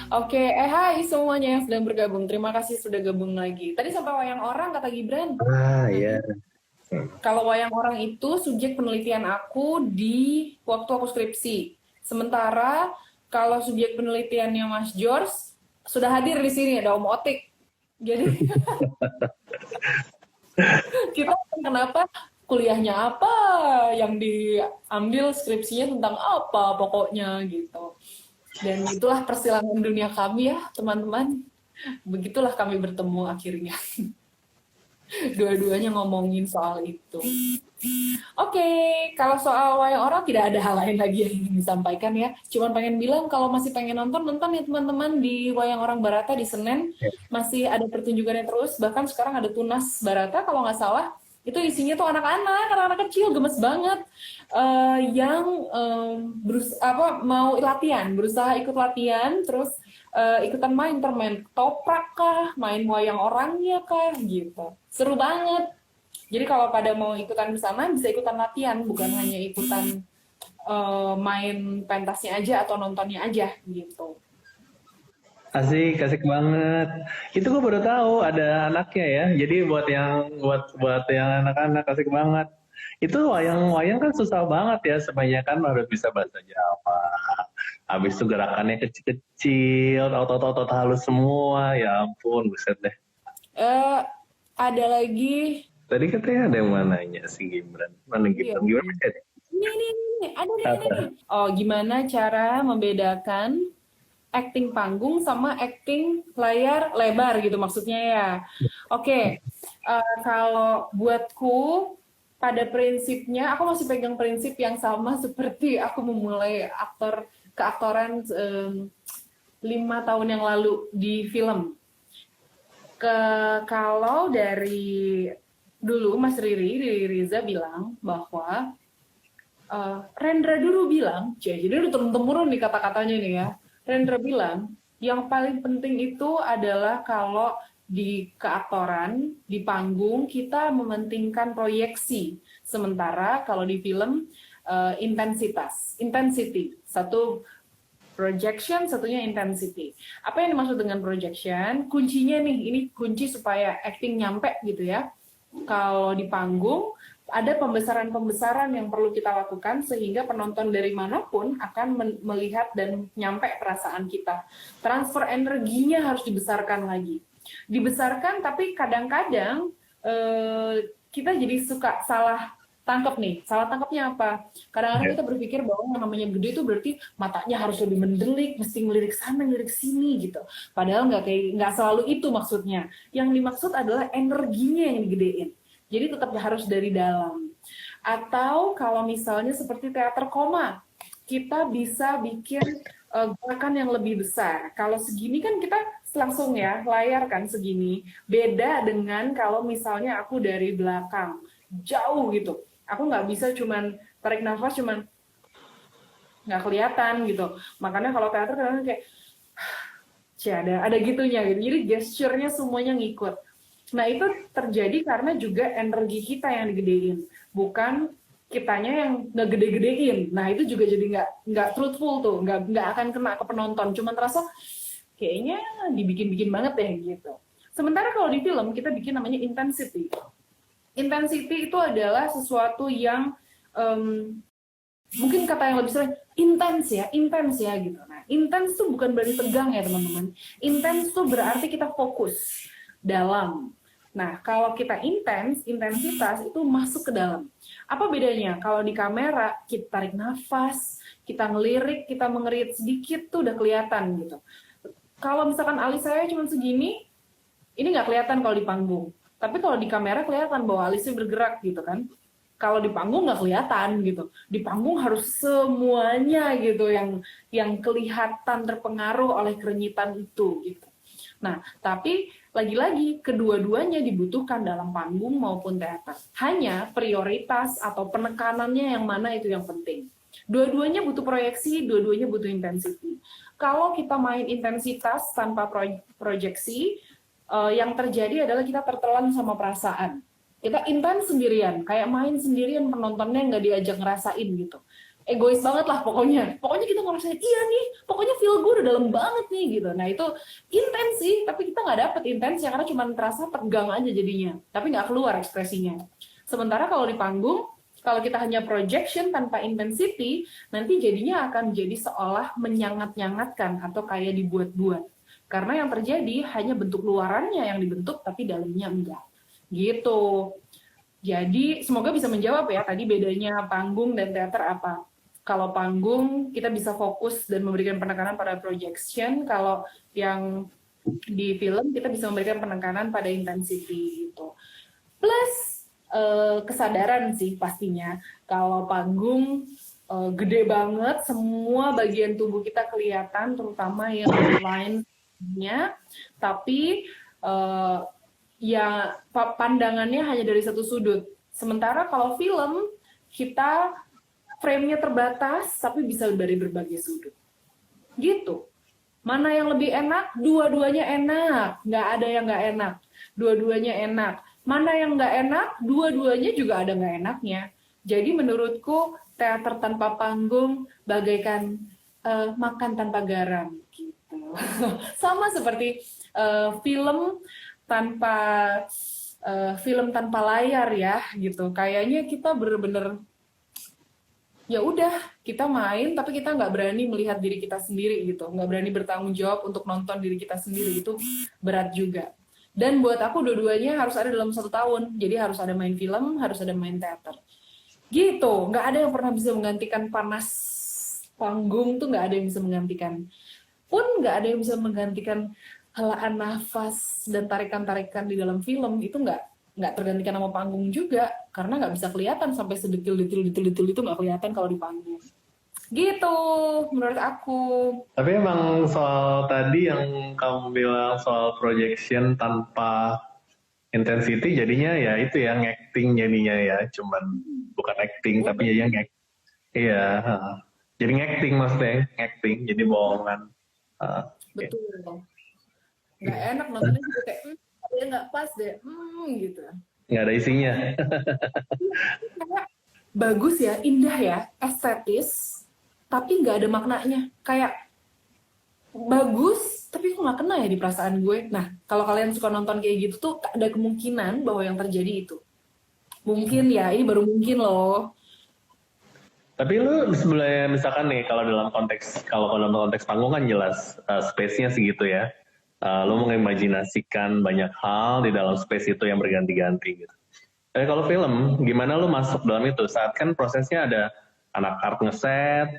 Oke, hai semuanya yang sedang bergabung. Terima kasih sudah gabung lagi. Tadi sampai wayang orang kata Gibran. Ah, Hmm. ya. Hmm. Kalau wayang orang itu subjek penelitian aku di waktu aku skripsi. Sementara kalau subjek penelitiannya Mas George sudah hadir di sini ada Om Otik. Jadi kita kenapa kuliahnya apa, yang diambil skripsinya tentang apa pokoknya gitu. Dan itulah persilangan dunia kami ya teman-teman. Begitulah kami bertemu akhirnya. Dua-duanya ngomongin soal itu. Oke, kalau soal wayang orang tidak ada hal lain lagi yang ingin disampaikan ya. Cuman pengen bilang kalau masih pengen nonton, nonton ya teman-teman di Wayang Orang Barata di Senen. Masih ada pertunjukannya terus, bahkan sekarang ada Tunas Barata kalau nggak salah. Itu isinya tuh anak-anak kecil gemes banget. Yang mau latihan, berusaha ikut latihan, terus ikutan main, termain toprak kah, main wayang orangnya kah, gitu. Seru banget. Jadi kalau pada mau ikutan bersama bisa ikutan latihan, bukan hanya ikutan main pentasnya aja atau nontonnya aja gitu. Asik, asik banget. Itu gue baru tahu ada anaknya ya. Jadi buat yang anak-anak asik banget. Itu wayang-wayang kan susah banget ya. Sebanyak kan harus bisa bahasa Jawa. Habis itu gerakannya kecil-kecil, otot-otot halus semua. Ya ampun, buset deh. Eh ada lagi, Tadi katanya ada yang mananya si Gibran. Mana iya, Gibran? Gibran masih ada? ini, ada nih. Apa? Oh, gimana cara membedakan acting panggung sama acting layar lebar gitu maksudnya ya. Oke, kalau buatku pada prinsipnya aku masih pegang prinsip yang sama seperti aku memulai keaktoran 5 tahun yang lalu di film. Kalau dari dulu Mas Riri Riza bilang bahwa Rendra dulu bilang, jadi udah turun-temurun nih kata-katanya nih ya. Rendra bilang, yang paling penting itu adalah kalau di keaktoran, di panggung, kita mementingkan proyeksi. Sementara kalau di film, intensity. Satu projection, satunya intensity. Apa yang dimaksud dengan projection? Kuncinya nih, ini kunci supaya acting nyampe gitu ya. Kalau di panggung, ada pembesaran-pembesaran yang perlu kita lakukan sehingga penonton dari manapun akan melihat dan nyampe perasaan kita. Transfer energinya harus dibesarkan lagi. Dibesarkan, tapi kadang-kadang kita jadi suka salah tangkap nih. Salah tangkapnya apa? Kadang-kadang kita berpikir bahwa yang namanya gede itu berarti matanya harus lebih mendelik, mesti ngelirik sana, ngelirik sini gitu. Padahal nggak selalu itu maksudnya. Yang dimaksud adalah energinya yang digedein. Jadi tetap harus dari dalam. Atau kalau misalnya seperti teater koma, kita bisa bikin gerakan yang lebih besar. Kalau segini kan kita langsung ya layar kan segini. Beda dengan kalau misalnya aku dari belakang jauh gitu. Aku nggak bisa cuman tarik nafas cuman nggak kelihatan gitu. Makanya kalau teater kadang kayak ada gitunya gitu. Jadi gesturnya semuanya ngikut. Nah itu terjadi karena juga energi kita yang digedein, bukan kitanya yang ngegede-gedein. Nah itu juga jadi nggak truthful tuh, nggak akan kena ke penonton. Cuman terasa kayaknya dibikin-bikin banget deh gitu. Sementara kalau di film kita bikin namanya intensity. Intensity itu adalah sesuatu yang mungkin kata yang lebih sering intens ya gitu. Nah, intens tuh bukan berarti tegang ya teman-teman. Intens tuh berarti kita fokus dalam. Nah, kalau kita intensitas itu masuk ke dalam. Apa bedanya? Kalau di kamera kita tarik nafas, kita ngelirik, kita mengerit sedikit tuh udah kelihatan gitu. Kalau misalkan alis saya cuma segini, ini nggak kelihatan kalau di panggung. Tapi kalau di kamera kelihatan bahwa alisnya bergerak gitu kan. Kalau di panggung nggak kelihatan gitu. Di panggung harus semuanya gitu yang kelihatan terpengaruh oleh kerenyitan itu gitu. Nah, tapi lagi-lagi kedua-duanya dibutuhkan dalam panggung maupun teater. Hanya prioritas atau penekanannya yang mana itu yang penting. Dua-duanya butuh proyeksi, dua-duanya butuh intensity. Kalau kita main intensitas tanpa proyeksi, yang terjadi adalah kita tertelan sama perasaan. Kita intens sendirian, kayak main sendirian, penontonnya nggak diajak ngerasain gitu. Egois banget lah pokoknya. Pokoknya kita ngerasain, iya nih, pokoknya feel good udah dalam banget nih gitu. Nah itu intens sih, tapi kita nggak dapet intensnya karena cuma terasa tegang aja jadinya, tapi nggak keluar ekspresinya. Sementara kalau di panggung, kalau kita hanya projection tanpa intensity, nanti jadinya akan jadi seolah menyangat-nyangatkan atau kayak dibuat-buat. Karena yang terjadi hanya bentuk luarannya yang dibentuk, tapi dalamnya enggak. Gitu. Jadi semoga bisa menjawab ya tadi bedanya panggung dan teater apa. Kalau panggung kita bisa fokus dan memberikan penekanan pada projection, kalau yang di film kita bisa memberikan penekanan pada intensity gitu. Plus kesadaran sih pastinya. Kalau panggung gede banget, semua bagian tubuh kita kelihatan, terutama yang line-nya, tapi ya pandangannya hanya dari satu sudut. Sementara kalau film, kita frame-nya terbatas, tapi bisa dari berbagai sudut. Gitu. Mana yang lebih enak? Dua-duanya enak. Nggak ada yang nggak enak. Dua-duanya enak. Mana yang nggak enak? Dua-duanya juga ada nggak enaknya. Jadi menurutku, teater tanpa panggung bagaikan makan tanpa garam. Gitu. Sama seperti film tanpa layar ya gitu. Kayaknya kita bener-bener ya udah kita main tapi kita nggak berani melihat diri kita sendiri gitu, nggak berani bertanggung jawab untuk nonton diri kita sendiri, itu berat juga. Dan buat aku dua-duanya harus ada dalam 1 tahun, jadi harus ada main film, harus ada main teater gitu. Nggak ada yang pernah bisa menggantikan panas panggung, tuh nggak ada yang bisa menggantikan, pun nggak ada yang bisa menggantikan helaan nafas dan tarikan-tarikan di dalam film. Itu nggak tergantikan sama panggung juga, karena nggak bisa kelihatan sampai sedetil-detil itu nggak kelihatan kalau di panggung. Gitu, menurut aku. Tapi emang soal tadi yang kamu bilang soal projection tanpa intensity, jadinya ya itu ya acting jadinya ya, cuman bukan acting tapi jadinya iya, jadi acting maksudnya, acting jadi bohongan. Betul. Nggak enak nontonnya juga kayak dia nggak pas deh, gitu. Nggak ada isinya. Bagus ya, indah ya, estetis, tapi nggak ada maknanya. Kayak bagus, tapi kok nggak kena ya di perasaan gue. Nah, kalau kalian suka nonton kayak gitu tuh ada kemungkinan bahwa yang terjadi itu. Mungkin ya, ini baru mungkin loh. Tapi lu sebenarnya misalkan nih kalau dalam konteks panggung kan jelas space-nya segitu ya. Lu mengimajinasikan banyak hal di dalam space itu yang berganti-ganti gitu. Tapi kalau film, gimana lu masuk dalam itu? Saat kan prosesnya ada anak art ngeset,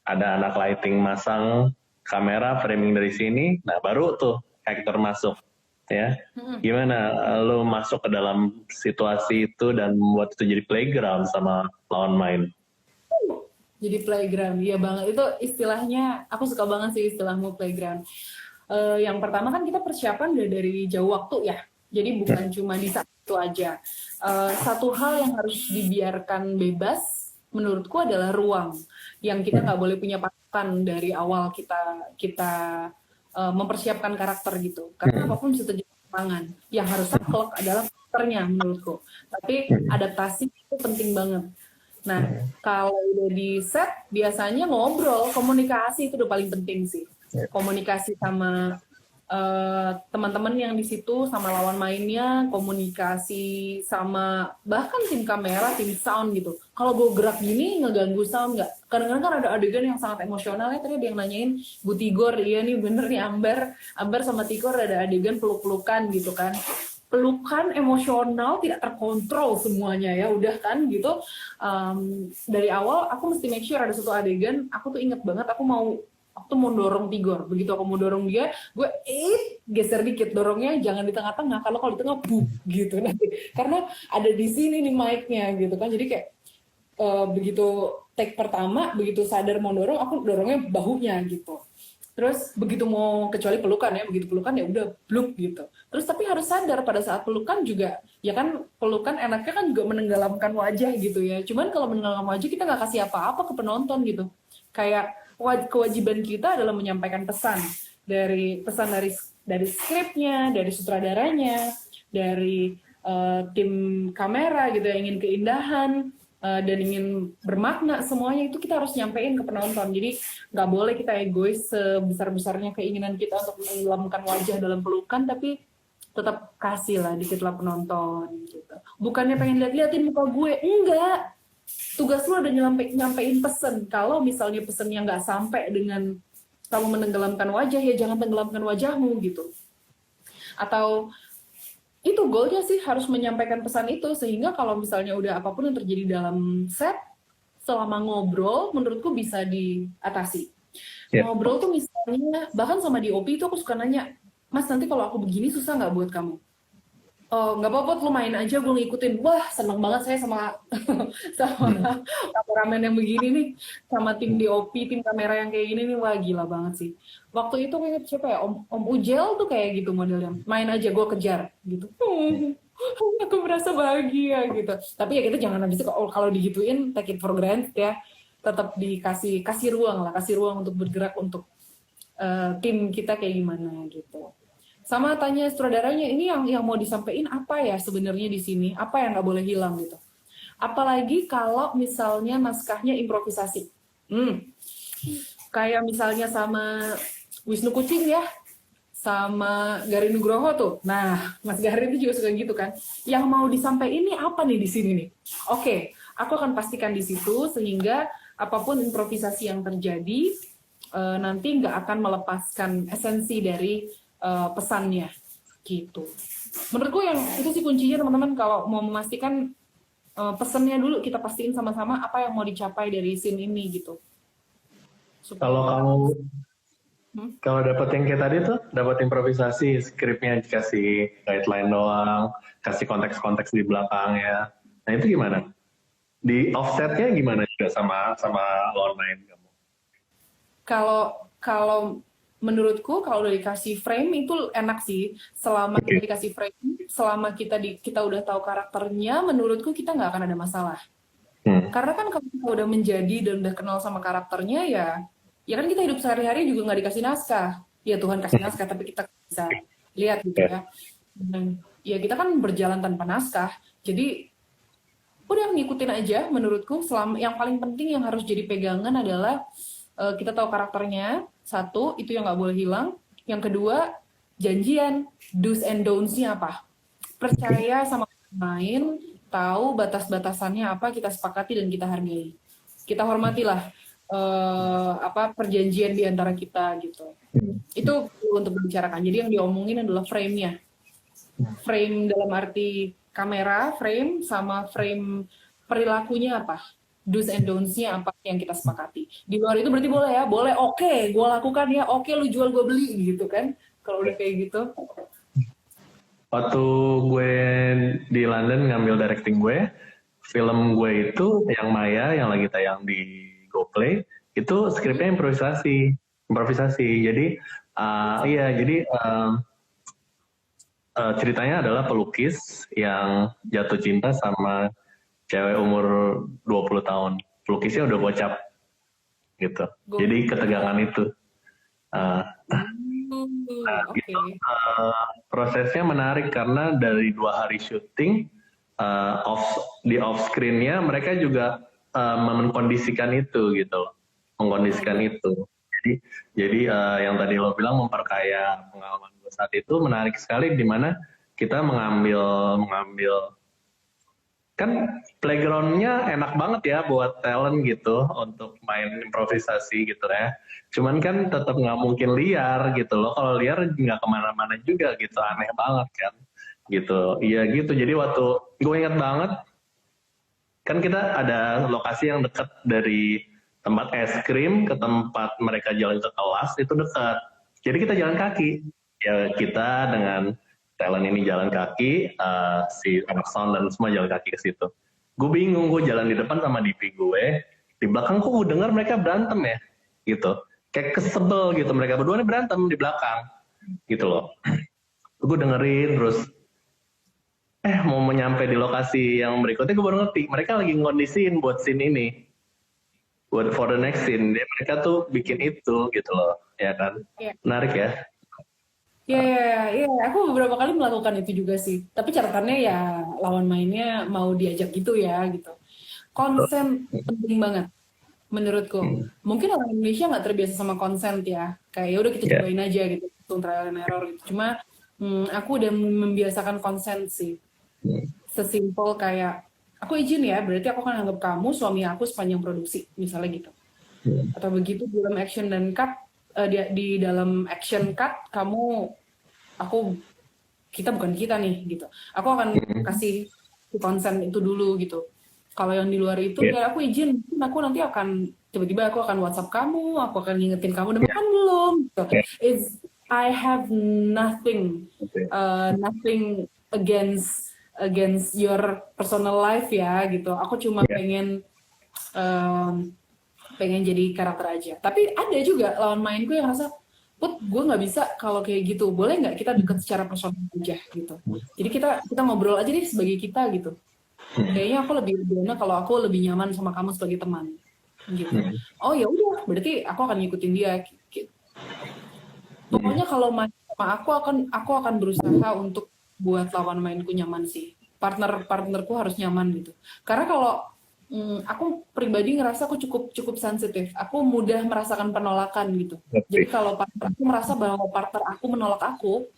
ada anak lighting masang kamera framing dari sini, nah baru tuh actor masuk ya. Gimana lu masuk ke dalam situasi itu dan membuat itu jadi playground sama lawan main? Jadi playground, iya banget. Itu istilahnya, aku suka banget sih istilahmu playground. Yang pertama kan kita persiapan dari jauh waktu ya. Jadi bukan cuma di saat itu aja. Satu hal yang harus dibiarkan bebas menurutku adalah ruang. Yang kita nggak boleh punya patokan dari awal kita mempersiapkan karakter gitu. Karena apapun bisa terjadi di lapangan. Yang harus saklek adalah karakternya menurutku. Tapi adaptasi itu penting banget. Nah, kalau udah di set, biasanya ngobrol, komunikasi itu udah paling penting sih. Komunikasi sama teman-teman yang di situ, sama lawan mainnya, komunikasi sama bahkan tim kamera, tim sound gitu. Kalau gue gerak gini ngeganggu sound nggak? Kadang-kadang kan ada adegan yang sangat emosional ya. Tadi ada yang nanyain, Bu Tigor, iya nih bener nih Amber sama Tigor ada adegan peluk-pelukan gitu kan. Pelukan emosional tidak terkontrol semuanya ya udah kan gitu. Dari awal aku mesti make sure ada satu adegan aku tuh inget banget aku tuh mau dorong Tigor. Begitu aku mau dorong dia, gue geser dikit dorongnya, jangan di tengah-tengah. Kalau di tengah buk gitu nanti. Karena ada di sini nih mic-nya gitu kan. Jadi kayak begitu take pertama, begitu sadar mau dorong, aku dorongnya bahunya gitu. Terus begitu mau kecuali pelukan ya, begitu pelukan ya udah bluk gitu. Terus tapi harus sadar pada saat pelukan juga, ya kan pelukan enaknya kan juga menenggelamkan wajah gitu ya. Cuman kalau menenggelamkan wajah kita nggak kasih apa-apa ke penonton gitu. Kayak kewajiban kita adalah menyampaikan pesan dari skripnya, dari sutradaranya, dari tim kamera gitu yang ingin keindahan. dan ingin bermakna semuanya itu kita harus nyampein ke penonton. Jadi nggak boleh kita egois sebesar-besarnya keinginan kita untuk menenggelamkan wajah dalam pelukan, tapi tetap kasih lah dikit lah penonton gitu. Bukannya pengen lihat-liatin muka gue, enggak. Tugas lu ada nyampein pesen. Kalau misalnya pesennya nggak sampai dengan kamu menenggelamkan wajah, ya jangan tenggelamkan wajahmu gitu. Atau itu goalnya sih harus menyampaikan pesan itu, sehingga kalau misalnya udah apapun yang terjadi dalam set selama ngobrol menurutku bisa diatasi. Ngobrol tuh misalnya bahkan sama DOP itu aku suka nanya, Mas nanti kalau aku begini susah nggak buat kamu? Oh nggak apa-apa, lu main aja, gue ngikutin. Wah seneng banget saya sama sama kameramen yang begini nih, sama tim DOP, tim kamera yang kayak gini nih, wah gila banget sih. Waktu itu kayak siapa ya, Om Ujel tuh kayak gitu modelnya, main aja gue kejar gitu. Aku merasa bahagia gitu. Tapi ya kita jangan habis itu kalau digituin take it for granted ya. Tetap kasih ruang lah, kasih ruang untuk bergerak untuk tim kita kayak gimana gitu. Sama tanya sutradaranya, ini yang mau disampaikan apa ya sebenarnya di sini, apa yang nggak boleh hilang gitu. Apalagi kalau misalnya naskahnya improvisasi. Kayak misalnya sama Wisnu Kucing ya, sama Garin Nugroho tuh. Nah, Mas Garin itu juga suka gitu kan. Yang mau disampaikan ini apa nih di sini nih? Oke, aku akan pastikan di situ sehingga apapun improvisasi yang terjadi nanti nggak akan melepaskan esensi dari pesannya gitu. Menurutku yang itu sih kuncinya teman-teman, kalau mau memastikan pesannya dulu kita pastiin sama-sama apa yang mau dicapai dari scene ini gitu. Kalau dapat yang kayak tadi tuh, dapat improvisasi, skripnya dikasih guideline doang, kasih konteks-konteks di belakangnya. Nah itu gimana? Di offsetnya gimana juga sama online kamu? Kalau menurutku kalau udah dikasih frame itu enak sih. Selama kita dikasih frame, selama kita udah tahu karakternya, menurutku kita nggak akan ada masalah. Karena kan kalau kita udah menjadi dan udah kenal sama karakternya, ya kan kita hidup sehari-hari juga nggak dikasih naskah. Ya Tuhan kasih naskah, tapi kita bisa lihat gitu ya. Dan ya kita kan berjalan tanpa naskah. Jadi udah ngikutin aja menurutku. Yang paling penting yang harus jadi pegangan adalah kita tahu karakternya, satu, itu yang nggak boleh hilang. Yang kedua, janjian, do's and don'ts-nya apa. Percaya sama pemain, tahu batas-batasannya apa, kita sepakati dan kita hargai. Kita hormatilah perjanjian di antara kita gitu. Itu perlu untuk dibicarakan. Jadi yang diomongin adalah frame-nya. Frame dalam arti kamera, frame, sama frame perilakunya apa. Do's and don'ts-nya apa yang kita sepakati. Di luar itu berarti boleh ya, boleh, oke, gue lakukan ya, oke, lu jual gue beli gitu kan. Kalau udah kayak gitu. Waktu gue di London ngambil directing gue, film gue itu yang Maya yang lagi tayang di GoPlay, itu skripnya improvisasi. Jadi ceritanya adalah pelukis yang jatuh cinta sama cewek umur 20 tahun. Pelukisnya udah bocap gitu. Jadi ketegangan itu. Gitu. Prosesnya menarik karena dari 2 hari syuting di off screen-nya mereka juga mengkondisikan itu gitu loh. Mengkondisikan itu. Jadi yang tadi lo bilang memperkaya pengalaman gue saat itu menarik sekali, di mana kita mengambil kan playground-nya enak banget ya buat talent gitu untuk main improvisasi gitu ya. Cuman kan tetap nggak mungkin liar gitu loh. Kalau liar nggak kemana-mana juga gitu, aneh banget kan gitu. Iya gitu. Jadi waktu gue ingat banget kan kita ada lokasi yang dekat dari tempat es krim ke tempat mereka jalan ke kelas itu dekat. Jadi kita jalan kaki. Ya kita dengan talent ini jalan kaki, si anak sound dan semua jalan kaki ke situ. Gue bingung, gue jalan di depan sama DP gue, di belakang kok gue dengar mereka berantem ya, gitu. Kayak kesebel gitu, mereka berdua nih berantem di belakang, gitu loh. Gue dengerin terus, mau nyampe di lokasi yang berikutnya gue baru ngerti, mereka lagi ngondisiin buat scene ini. Buat for the next scene, mereka tuh bikin itu gitu loh, ya kan. Menarik ya. Iya, aku beberapa kali melakukan itu juga sih. Tapi catatannya ya lawan mainnya mau diajak gitu ya, gitu. Konsen penting banget menurutku. Mungkin orang Indonesia nggak terbiasa sama konsen ya. Kayak ya udah kita Ya. cobain aja gitu, hitung trial and error gitu. Cuma aku udah membiasakan konsen sih. Sesimpel kayak aku izin ya, berarti aku akan anggap kamu suami aku sepanjang produksi, misalnya gitu. Atau begitu di dalam action dan cut, di dalam action cut kamu, kita bukan kita nih gitu. Aku akan kasih konsen itu dulu gitu. Kalau yang di luar itu Ya. ya aku izin, aku nanti akan tiba-tiba aku akan WhatsApp kamu, aku akan ngingetin kamu udah makan belum gitu. Ya. I have nothing nothing against your personal life ya gitu. Aku cuma pengen jadi karakter aja. Tapi ada juga lawan mainku yang rasa, Put, gue nggak bisa kalau kayak gitu. Boleh nggak kita deket secara personal aja gitu. Jadi kita ngobrol aja deh sebagai kita gitu. Kayaknya aku lebih enak kalau aku lebih nyaman sama kamu sebagai teman gitu. Oh ya udah, berarti aku akan ngikutin dia. Gitu. Pokoknya kalau main sama aku akan berusaha untuk buat lawan mainku nyaman sih. Partnerku harus nyaman gitu. Karena kalau aku pribadi ngerasa aku cukup sensitif. Aku mudah merasakan penolakan gitu. Jadi kalau partner aku merasa bahwa partner aku menolak aku,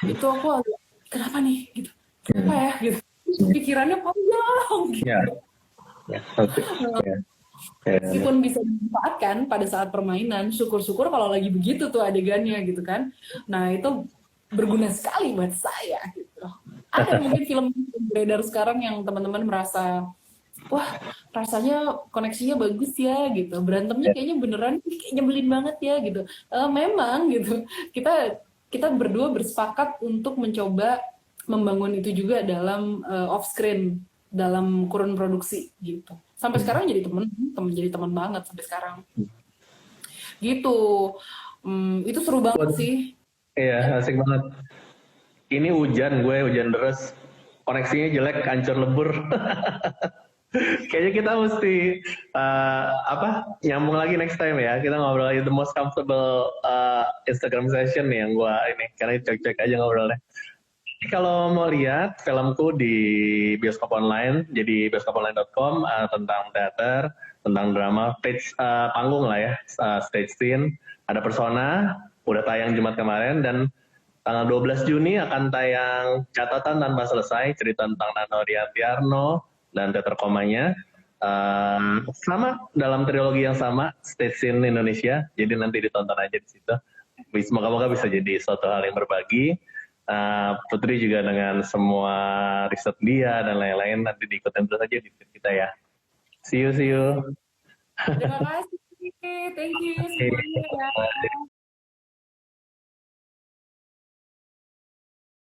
itu aku agak, kenapa nih gitu. Kenapa ya gitu. Pikirannya panjang gitu. Ya. Ya. Ya. Meskipun bisa dimanfaatkan pada saat permainan, syukur-syukur kalau lagi begitu tuh adegannya gitu kan. Nah itu berguna sekali buat saya gitu. Ada mungkin film beredar sekarang yang teman-teman merasa, wah rasanya koneksinya bagus ya gitu, berantemnya kayaknya beneran kayak nyebelin banget ya gitu. Memang gitu, kita berdua bersepakat untuk mencoba membangun itu juga dalam off screen, dalam kurun produksi gitu. Sampai sekarang jadi teman banget sampai sekarang gitu. Itu seru banget sih. Iya, asik banget. Ini hujan deras, koneksinya jelek, hancur lebur. Kayaknya kita mesti nyambung lagi next time ya. Kita ngobrol lagi the most comfortable Instagram session nih yang gua ini, karena cek-cek aja ngobrolnya. Kalau mau lihat filmku di bioskop online, jadi bioskoponline.com tentang teater, tentang drama, panggung lah ya, stage scene. Ada Persona, udah tayang Jumat kemarin, dan tanggal 12 Juni akan tayang Catatan Tanpa Selesai, cerita tentang Nano Riantiarno dan teater komanya. Sama dalam trilogi yang sama, stage scene Indonesia, jadi nanti ditonton aja di situ. Semoga-moga bisa jadi suatu hal yang berbagi. Putri juga dengan semua riset dia dan lain-lain nanti diikutin terus aja di feed kita ya. See you. Terima kasih, thank you semuanya ya.